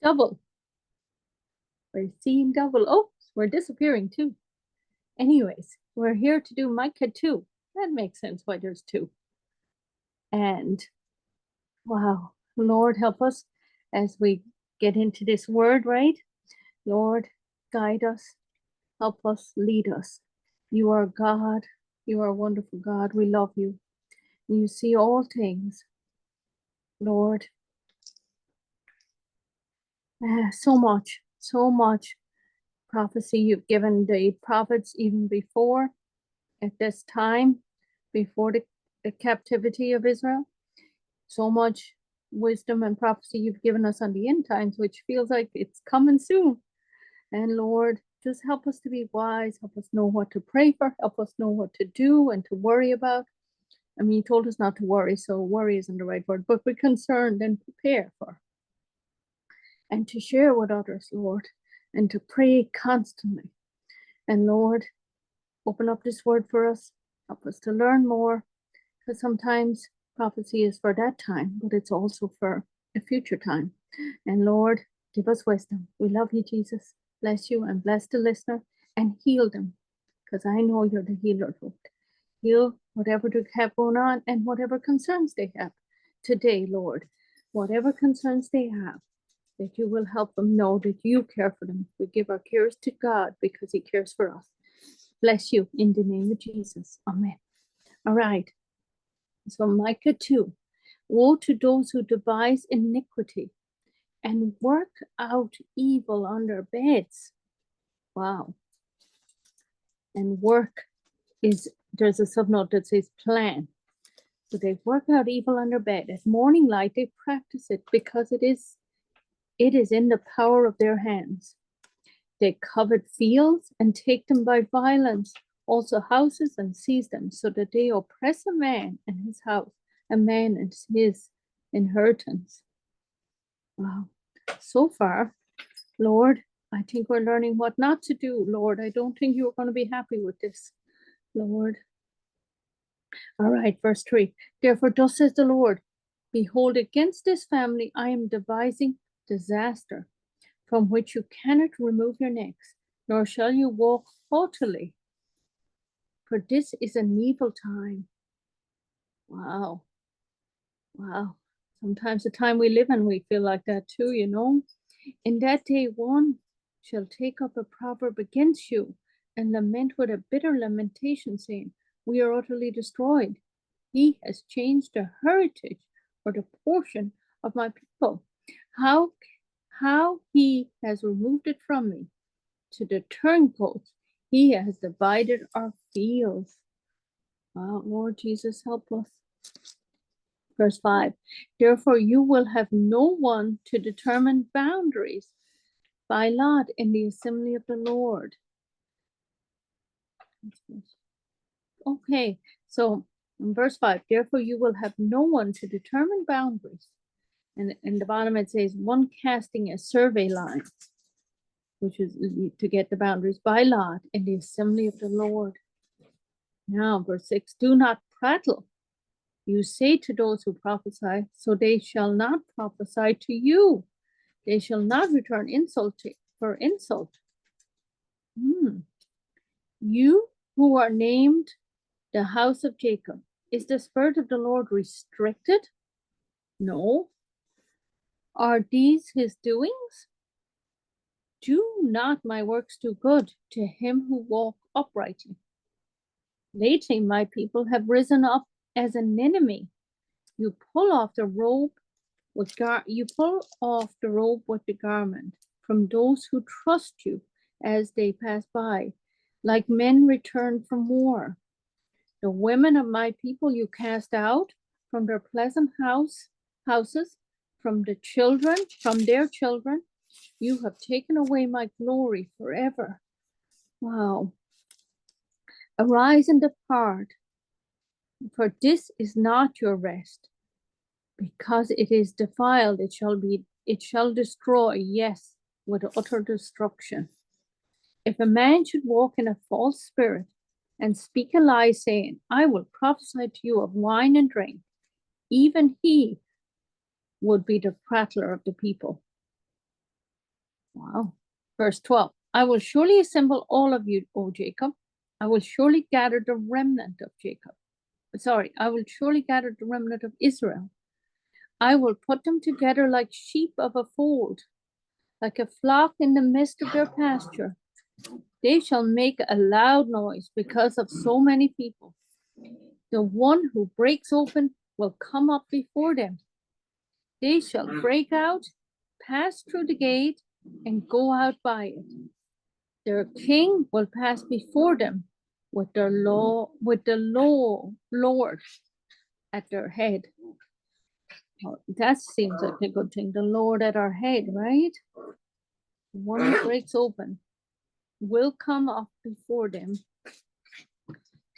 Double. We're seeing double. Oh, we're disappearing too. Anyways, we're here to do Micah 2. That makes sense why there's 2. And wow, Lord, help us as we get into this word, right? Lord, guide us, help us, lead us. You are God. You are a wonderful God. We love you. You see all things. Lord, so much prophecy you've given the prophets even before, at this time, before the captivity of Israel. So much wisdom and prophecy you've given us on the end times, which feels like it's coming soon. And Lord, just help us to be wise, help us know what to pray for, help us know what to do and to worry about. I mean, you told us not to worry, so worry isn't the right word, but be concerned and prepare for. And to share with others, Lord, and to pray constantly. And Lord, open up this word for us, help us to learn more, because sometimes prophecy is for that time, but it's also for a future time. And Lord, give us wisdom. We love you, Jesus. Bless you and bless the listener and heal them, because I know you're the healer, Lord. Heal whatever they have going on and whatever concerns they have today, Lord. Whatever concerns they have, that you will help them know that you care for them. We give our cares to God because he cares for us. Bless you in the name of Jesus. Amen. All right. So Micah 2. Woe to those who devise iniquity and work out evil on their beds. Wow. And work is, there's a subnote that says plan. So they work out evil on their bed. At morning light, they practice it because it is in the power of their hands. They covet fields and take them by violence, also houses, and seize them, so that they oppress a man and his house, a man and his inheritance. Wow. So far, Lord, I think we're learning what not to do, Lord. I don't think you're going to be happy with this, Lord. All right, verse 3. Therefore, thus says the Lord, behold, against this family I am devising disaster, from which you cannot remove your necks, nor shall you walk haughtily. For this is an evil time. Wow. Wow. Sometimes the time we live in, we feel like that too, you know. In that day, one shall take up a proverb against you and lament with a bitter lamentation, saying, we are utterly destroyed. He has changed the heritage or the portion of my people. How he has removed it from me. To the turncoat, he has divided our fields. Wow, Lord Jesus, help us. Verse 5, therefore you will have no one to determine boundaries by lot in the assembly of the Lord. Okay, so in verse 5, therefore you will have no one to determine boundaries. And in the bottom it says, one casting a survey line, which is to get the boundaries by lot in the assembly of the Lord. Now, verse 6, do not prattle. You say to those who prophesy, so they shall not prophesy to you. They shall not return insult for insult. You who are named the house of Jacob, is the Spirit of the Lord restricted? No. Are these his doings? Do not my works do good to him who walk uprightly? Lately my people have risen up as an enemy. You pull off the robe with the garment from those who trust you as they pass by, like men returned from war. The women of my people you cast out from their pleasant houses, from their children. You have taken away my glory forever. Wow. Arise and depart, for this is not your rest. Because it is defiled, it shall destroy, yes, with utter destruction. If a man should walk in a false spirit and speak a lie, saying, I will prophesy to you of wine and drink, even he would be the prattler of the people. Wow. Verse 12. I will surely assemble all of you, O Jacob. I will surely gather the remnant of Jacob. Sorry, I will surely gather the remnant of Israel. I will put them together like sheep of a fold, like a flock in the midst of their pasture. They shall make a loud noise because of so many people. The one who breaks open will come up before them. They shall break out, pass through the gate, and go out by it. Their king will pass before them with the Lord at their head. Oh, that seems like a good thing. The Lord at our head, right? The one who breaks open will come up before them.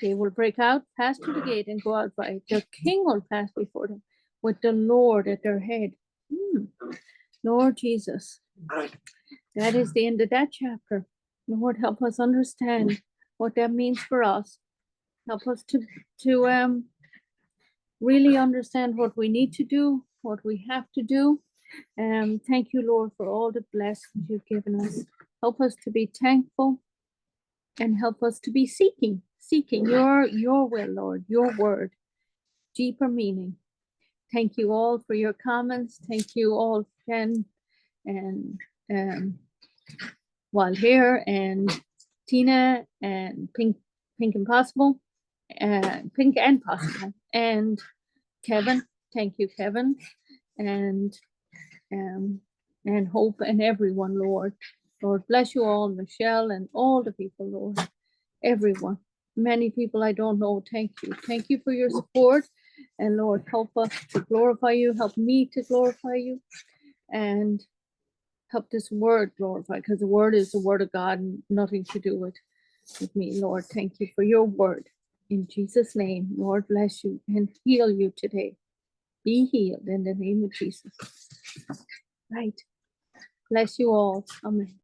They will break out, pass through the gate, and go out by it. Their king will pass before them with the Lord at their head. Lord Jesus, that is the end of that chapter. Lord, help us understand what that means for us. Help us to really understand what we need to do, what we have to do. Thank you, Lord, for all the blessings you've given us. Help us to be thankful and help us to be seeking your will, Lord, your word, deeper meaning. Thank you all for your comments. Thank you all, Jen and Wild Hair and Tina and Pink and Possible, Pink and Possible, and Kevin. Thank you, Kevin, and Hope and everyone, Lord. Lord, bless you all, Michelle and all the people, Lord, everyone. Many people I don't know, thank you. Thank you for your support. And Lord, help us to glorify you. Help me to glorify you. And help this word glorify, because the word is the word of God and nothing to do with me, Lord. Thank you for your word. In Jesus' name, Lord, bless you and heal you today. Be healed in the name of Jesus. Right. Bless you all. Amen.